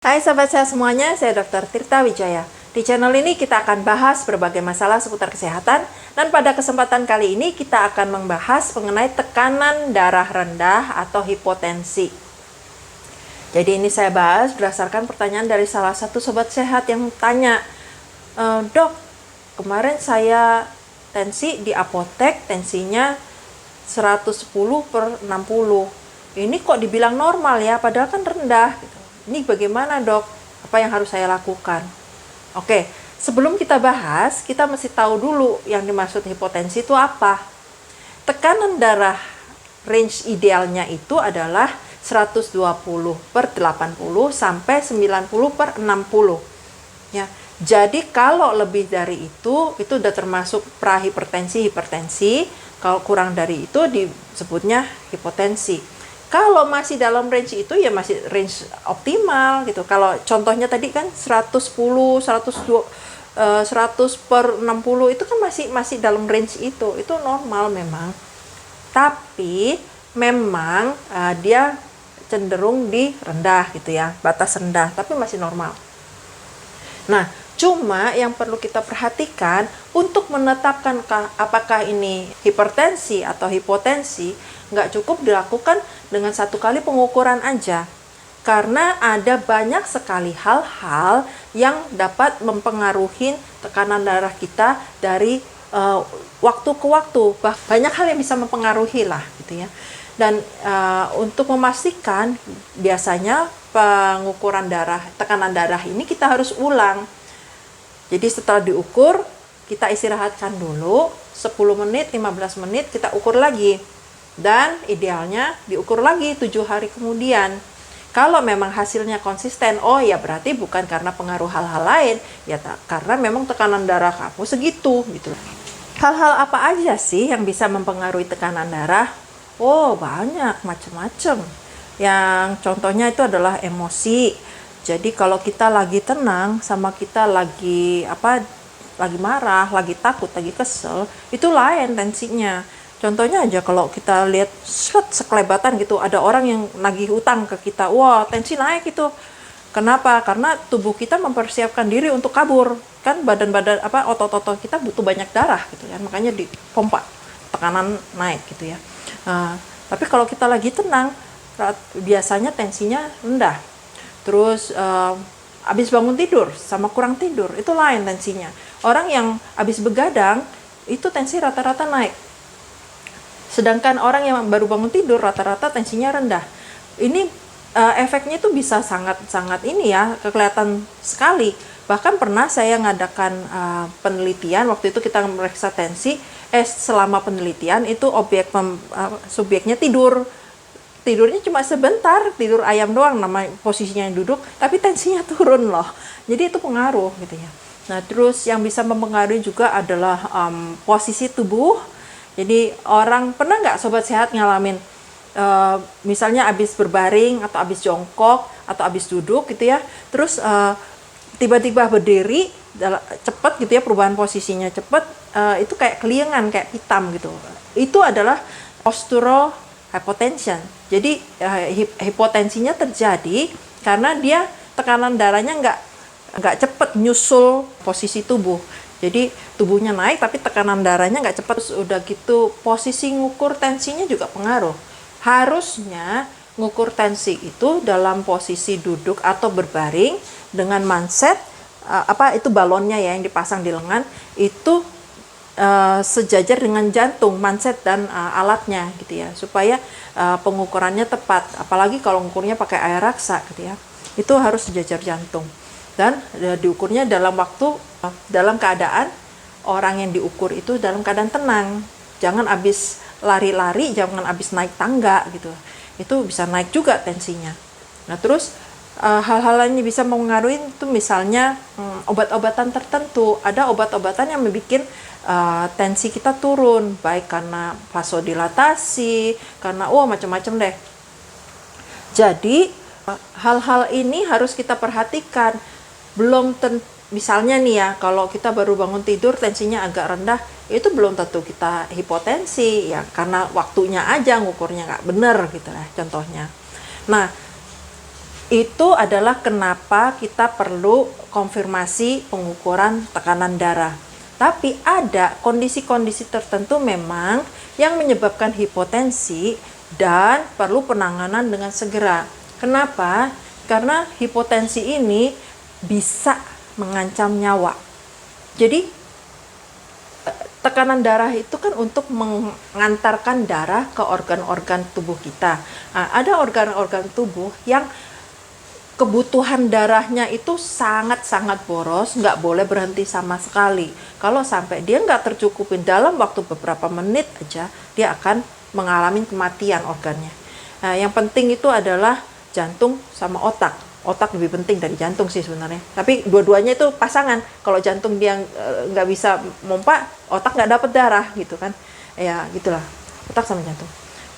Hai sahabat saya semuanya, saya Dr. Tirta Wijaya. Di channel ini kita akan bahas berbagai masalah seputar kesehatan, dan pada kesempatan kali ini kita akan membahas mengenai tekanan darah rendah atau hipotensi. Jadi ini saya bahas berdasarkan pertanyaan dari salah satu sobat sehat yang tanya, "Dok, kemarin saya tensi di apotek, tensinya 110/60. Ini kok dibilang normal ya, padahal kan rendah." Gitu. Ini bagaimana dok? Apa yang harus saya lakukan? Oke, sebelum kita bahas, kita mesti tahu dulu yang dimaksud hipotensi itu apa. Tekanan darah range idealnya itu adalah 120/80 sampai 90/60. Ya, jadi kalau lebih dari itu udah termasuk prahipertensi, hipertensi. Kalau kurang dari itu disebutnya hipotensi. Kalau masih dalam range itu ya masih range optimal gitu. Kalau contohnya tadi kan 110, 100/60 itu kan masih dalam range itu normal memang. Tapi memang dia cenderung di rendah gitu ya, batas rendah, tapi masih normal. Nah, cuma yang perlu kita perhatikan untuk menetapkan apakah ini hipertensi atau hipotensi, nggak cukup dilakukan dengan satu kali pengukuran aja. Karena ada banyak sekali hal-hal yang dapat mempengaruhi tekanan darah kita dari waktu ke waktu. Banyak hal yang bisa mempengaruhi lah gitu ya. Dan untuk memastikan biasanya pengukuran tekanan darah ini kita harus ulang. Jadi setelah diukur, kita istirahatkan dulu 10 menit, 15 menit, kita ukur lagi. Dan idealnya diukur lagi 7 hari kemudian. Kalau memang hasilnya konsisten, oh ya berarti bukan karena pengaruh hal-hal lain, ya karena memang tekanan darah kamu segitu gitu. Hal-hal apa aja sih yang bisa mempengaruhi tekanan darah? Oh banyak, macam-macam. Yang contohnya itu adalah emosi. Jadi kalau kita lagi tenang sama kita lagi marah, lagi takut, lagi kesel, itu lain tensinya. Contohnya aja kalau kita lihat sekelebatan gitu, ada orang yang nagih utang ke kita, wah tensi naik itu. Kenapa? Karena tubuh kita mempersiapkan diri untuk kabur. Kan badan-badan otot-otot kita butuh banyak darah gitu ya, makanya dipompa, tekanan naik gitu ya. Tapi kalau kita lagi tenang, biasanya tensinya rendah. Terus habis bangun tidur sama kurang tidur, itu lain tensinya. Orang yang habis begadang, itu tensi rata-rata naik. Sedangkan orang yang baru bangun tidur, rata-rata tensinya rendah. Ini efeknya itu bisa sangat-sangat kelihatan sekali. Bahkan pernah saya ngadakan penelitian, waktu itu kita memeriksa tensi, selama penelitian itu subjeknya tidurnya cuma sebentar, tidur ayam doang, nama posisinya yang duduk, tapi tensinya turun loh. Jadi itu pengaruh gitu ya. Nah terus yang bisa mempengaruhi juga adalah posisi tubuh. Jadi pernah nggak sobat sehat ngalamin misalnya abis berbaring atau abis jongkok atau abis duduk gitu ya, terus tiba-tiba berdiri cepet gitu ya, perubahan posisinya cepet, itu kayak keliengan, kayak hitam gitu. Itu adalah postural hypotension. Jadi hipotensinya terjadi karena dia tekanan darahnya nggak cepet nyusul posisi tubuh. Jadi tubuhnya naik tapi tekanan darahnya nggak cepat. Udah gitu posisi ngukur tensinya juga pengaruh. Harusnya ngukur tensi itu dalam posisi duduk atau berbaring dengan manset, itu balonnya ya yang dipasang di lengan, itu sejajar dengan jantung, manset dan alatnya gitu ya, supaya pengukurannya tepat. Apalagi kalau ngukurnya pakai air raksa gitu ya, itu harus sejajar jantung. Dan diukurnya dalam keadaan orang yang diukur itu dalam keadaan tenang. Jangan abis lari-lari, jangan abis naik tangga gitu. Itu bisa naik juga tensinya. Nah terus hal-hal lainnya bisa mempengaruhi itu, misalnya obat-obatan tertentu. Ada obat-obatan yang membuat tensi kita turun, baik karena vasodilatasi, karena macam-macam deh. Jadi hal-hal ini harus kita perhatikan. Misalnya nih ya, kalau kita baru bangun tidur tensinya agak rendah, itu belum tentu kita hipotensi ya, karena waktunya aja ngukurnya nggak bener gitu lah contohnya. Nah Itu adalah kenapa kita perlu konfirmasi pengukuran tekanan darah. Tapi ada kondisi-kondisi tertentu memang yang menyebabkan hipotensi dan perlu penanganan dengan segera. Kenapa? Karena hipotensi ini bisa mengancam nyawa. Jadi tekanan darah itu kan untuk mengantarkan darah ke organ-organ tubuh kita. Nah, ada organ-organ tubuh yang kebutuhan darahnya itu sangat-sangat boros, nggak boleh berhenti sama sekali. Kalau sampai dia nggak tercukupin dalam waktu beberapa menit aja, dia akan mengalami kematian organnya. Nah, yang penting itu adalah jantung sama otak. Otak lebih penting dari jantung sih sebenarnya. Tapi dua-duanya itu pasangan. Kalau jantung dia nggak bisa pompa, otak nggak dapat darah gitu kan. Ya gitulah, otak sama jantung.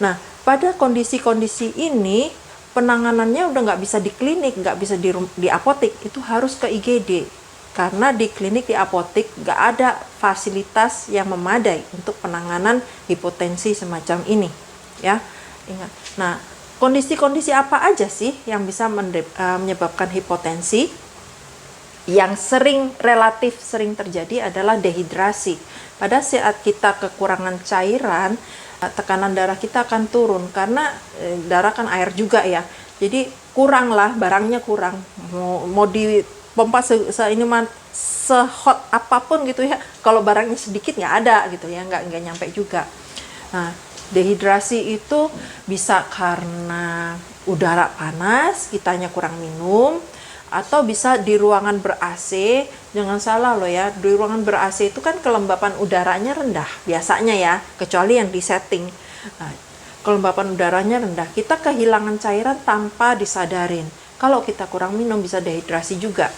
Nah, pada kondisi-kondisi ini, penanganannya udah nggak bisa di klinik, nggak bisa di apotek, itu harus ke IGD. Karena di klinik, di apotek nggak ada fasilitas yang memadai untuk penanganan hipotensi semacam ini. Ya, ingat. Nah, kondisi-kondisi apa aja sih yang bisa menyebabkan hipotensi? Yang relatif sering terjadi adalah dehidrasi. Pada saat kita kekurangan cairan, tekanan darah kita akan turun karena darah kan air juga ya. Jadi kurang lah, barangnya kurang. Mau dipompa sehot apapun gitu ya. Kalau barangnya sedikit nggak ada gitu ya, nggak nyampe juga. Nah, dehidrasi itu bisa karena udara panas, kitanya kurang minum, atau bisa di ruangan ber-AC. Jangan salah loh ya, di ruangan ber-AC itu kan kelembapan udaranya rendah biasanya ya, kecuali yang di setting. Nah, kelembapan udaranya rendah, kita kehilangan cairan tanpa disadarin. Kalau kita kurang minum bisa dehidrasi juga.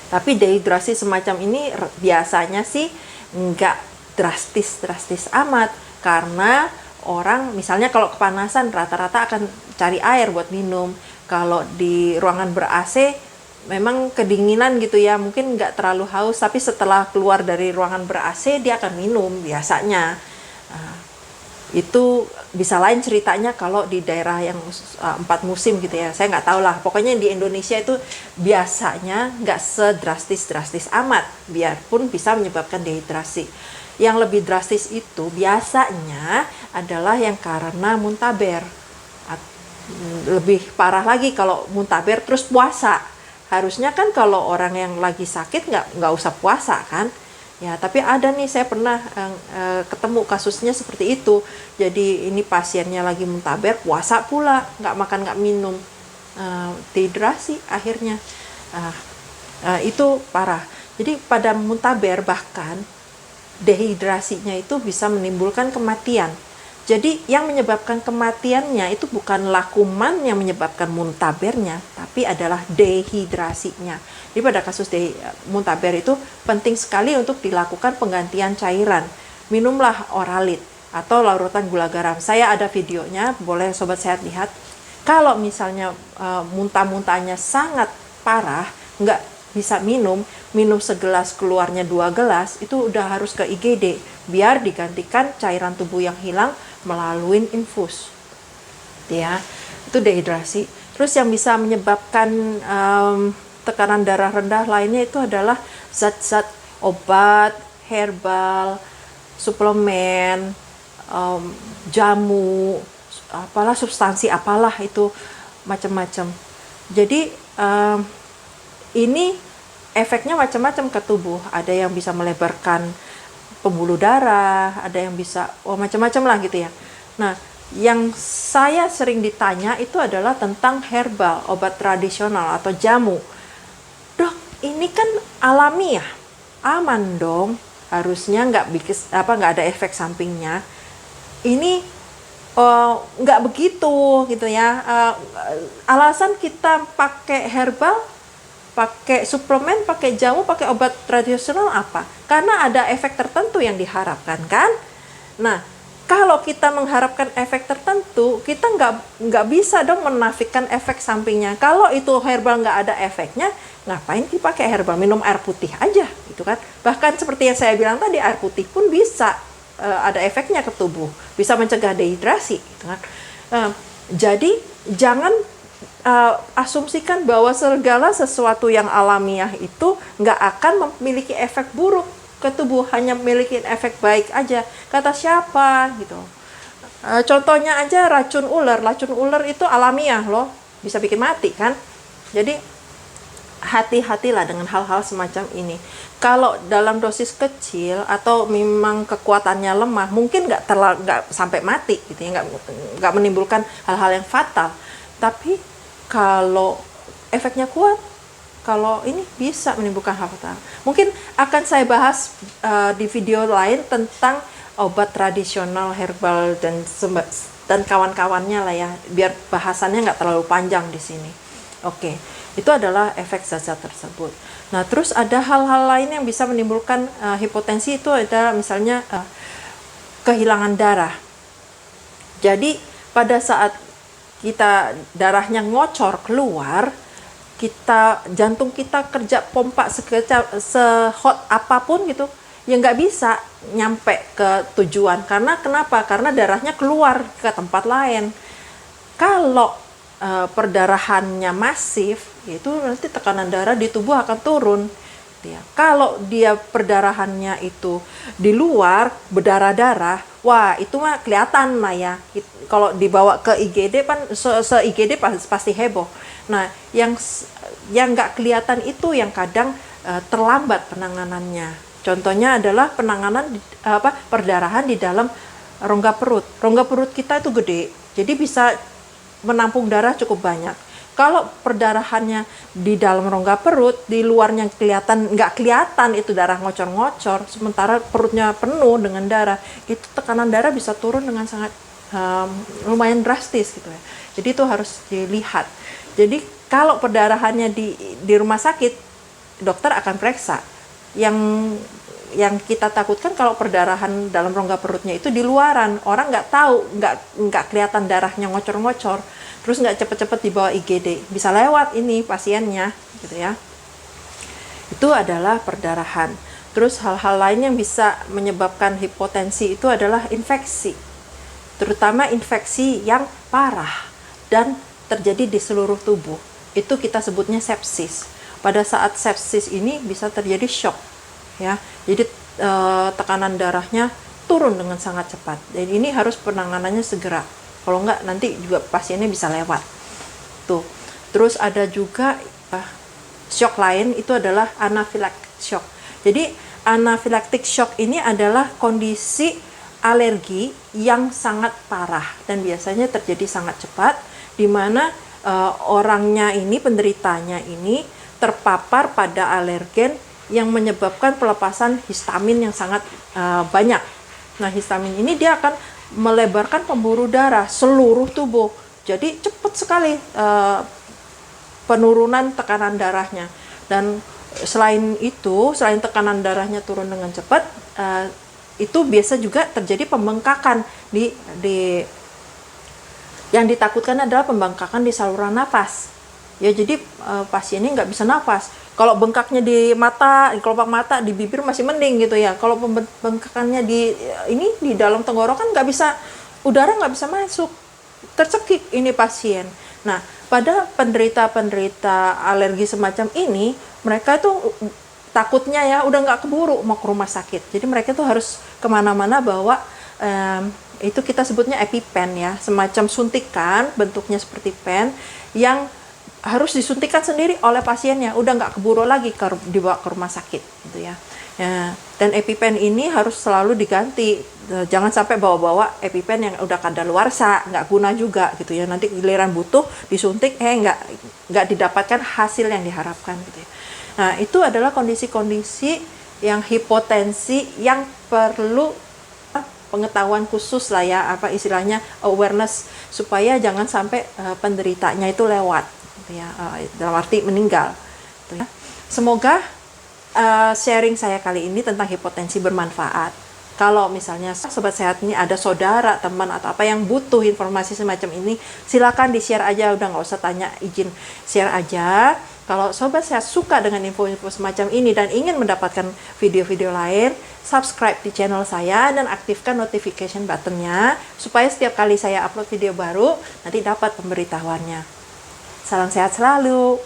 Tapi dehidrasi semacam ini biasanya sih nggak drastis amat, karena orang misalnya kalau kepanasan rata-rata akan cari air buat minum. Kalau di ruangan ber-AC memang kedinginan gitu ya, mungkin nggak terlalu haus, tapi setelah keluar dari ruangan ber-AC dia akan minum biasanya. Itu bisa lain ceritanya kalau di daerah yang 4 musim gitu ya, saya nggak tahu lah. Pokoknya di Indonesia itu biasanya nggak sedrastis amat, biarpun bisa menyebabkan dehidrasi. Yang lebih drastis itu biasanya adalah yang karena muntaber. Lebih parah lagi kalau muntaber terus puasa. Harusnya kan kalau orang yang lagi sakit nggak usah puasa kan. Ya, tapi ada nih, saya pernah ketemu kasusnya seperti itu. Jadi ini pasiennya lagi muntaber, puasa pula, nggak makan nggak minum, dehidrasi akhirnya. Itu parah. Jadi pada muntaber bahkan dehidrasinya itu bisa menimbulkan kematian. Jadi yang menyebabkan kematiannya itu bukanlah kuman yang menyebabkan muntabernya, tapi adalah dehidrasinya. Jadi pada kasus muntaber itu penting sekali untuk dilakukan penggantian cairan. Minumlah Oralit atau larutan gula garam. Saya ada videonya, boleh sobat sehat lihat. Kalau misalnya muntah-muntahnya sangat parah, nggak bisa minum segelas keluarnya 2 gelas, itu udah harus ke IGD biar digantikan cairan tubuh yang hilang melalui infus. Ya, itu dehidrasi. Terus yang bisa menyebabkan tekanan darah rendah lainnya itu adalah zat-zat obat, herbal, suplemen, jamu, apalah substansi apalah itu macam-macam. Jadi ini efeknya macam-macam ke tubuh. Ada yang bisa melebarkan pembuluh darah, ada yang bisa macam-macam lah gitu ya. Nah, yang saya sering ditanya itu adalah tentang herbal, obat tradisional atau jamu. Dok, ini kan alami ya, aman dong, harusnya nggak ada efek sampingnya. Ini nggak begitu gitu ya. Alasan kita pakai herbal, pakai suplemen, pakai jamu, pakai obat tradisional apa? Karena ada efek tertentu yang diharapkan kan. Nah, kalau kita mengharapkan efek tertentu, kita nggak bisa dong menafikan efek sampingnya. Kalau itu herbal nggak ada efeknya, ngapain dipakai herbal? Minum air putih aja gitu kan. Bahkan seperti yang saya bilang tadi, air putih pun bisa ada efeknya ke tubuh, bisa mencegah dehidrasi gitu kan. Jadi jangan asumsikan bahwa segala sesuatu yang alamiah itu nggak akan memiliki efek buruk ke tubuh, hanya memiliki efek baik aja. Kata siapa gitu? Contohnya aja racun ular. Racun ular itu alamiah loh, bisa bikin mati kan. Jadi hati-hatilah dengan hal-hal semacam ini. Kalau dalam dosis kecil atau memang kekuatannya lemah, mungkin nggak sampai mati gitu ya, nggak menimbulkan hal-hal yang fatal. Tapi kalau efeknya kuat, kalau ini bisa menimbulkan hal fatal. Mungkin akan saya bahas di video lain tentang obat tradisional, herbal dan kawan-kawannya lah ya, biar bahasannya nggak terlalu panjang di sini. Oke, itu adalah efek zat-zat tersebut. Nah, terus ada hal-hal lain yang bisa menimbulkan hipotensi, itu ada misalnya kehilangan darah. Jadi pada saat kita darahnya ngocor keluar, jantung kita kerja pompa sehot apapun gitu, ya nggak bisa nyampe ke tujuan. Karena kenapa? Karena darahnya keluar ke tempat lain. Kalau perdarahannya masif, itu nanti tekanan darah di tubuh akan turun. Ya. Kalau dia perdarahannya itu di luar, berdarah-darah, wah itu mah kelihatan lah ya. Kalau dibawa ke IGD kan se-IGD pasti heboh. Nah, yang nggak kelihatan itu yang kadang terlambat penanganannya. Contohnya adalah penanganan perdarahan di dalam rongga perut. Rongga perut kita itu gede, jadi bisa menampung darah cukup banyak. Kalau perdarahannya di dalam rongga perut, di luarnya nggak kelihatan itu darah ngocor-ngocor, sementara perutnya penuh dengan darah, itu tekanan darah bisa turun dengan sangat lumayan drastis gitu ya. Jadi itu harus dilihat. Jadi kalau perdarahannya di rumah sakit, dokter akan periksa. Yang kita takutkan kalau perdarahan dalam rongga perutnya itu di luaran, orang nggak tahu, nggak kelihatan darahnya ngocor-ngocor, terus nggak cepet-cepet dibawa IGD, bisa lewat ini pasiennya gitu ya. Itu adalah perdarahan. Terus hal-hal lain yang bisa menyebabkan hipotensi itu adalah infeksi, terutama infeksi yang parah dan terjadi di seluruh tubuh. Itu kita sebutnya sepsis. Pada saat sepsis ini bisa terjadi shock ya, jadi tekanan darahnya turun dengan sangat cepat, dan ini harus penanganannya segera, kalau enggak nanti juga pasiennya bisa lewat tuh. Terus ada juga shock lain, itu adalah anaphylactic shock. Jadi anaphylactic shock ini adalah kondisi alergi yang sangat parah dan biasanya terjadi sangat cepat, di mana orangnya ini, penderitanya ini terpapar pada alergen yang menyebabkan pelepasan histamin yang sangat banyak. Nah, histamin ini dia akan melebarkan pembuluh darah seluruh tubuh. Jadi cepat sekali penurunan tekanan darahnya. Dan selain itu, selain tekanan darahnya turun dengan cepat, itu biasa juga terjadi pembengkakan yang ditakutkan adalah pembengkakan di saluran nafas. Ya, jadi pasiennya nggak bisa nafas. Kalau bengkaknya di mata, di kelopak mata, di bibir masih mending gitu ya. Kalau bengkakannya di dalam tenggorokan, nggak bisa, udara nggak bisa masuk, tercekik ini pasien. Nah, pada penderita alergi semacam ini, mereka itu takutnya ya udah nggak keburu mau ke rumah sakit. Jadi mereka tuh harus kemana-mana bawa itu kita sebutnya EpiPen ya, semacam suntikan bentuknya seperti pen yang harus disuntikan sendiri oleh pasiennya, udah nggak keburu lagi dibawa ke rumah sakit gitu ya. Dan EpiPen ini harus selalu diganti, jangan sampai bawa-bawa EpiPen yang udah kadaluarsa, nggak guna juga gitu ya, nanti giliran butuh disuntik nggak didapatkan hasil yang diharapkan gitu ya. Nah, itu adalah kondisi-kondisi yang hipotensi yang perlu pengetahuan khusus lah ya, apa istilahnya awareness, supaya jangan sampai penderitanya itu lewat gitu ya, dalam arti meninggal gitu ya. Semoga sharing saya kali ini tentang hipotensi bermanfaat. Kalau misalnya sobat sehat ini ada saudara, teman atau apa yang butuh informasi semacam ini, silakan di share aja, udah nggak usah tanya izin, share aja. Kalau sobat sehat suka dengan info-info semacam ini dan ingin mendapatkan video-video lain, subscribe di channel saya dan aktifkan notification buttonnya supaya setiap kali saya upload video baru nanti dapat pemberitahuannya. Salam sehat selalu.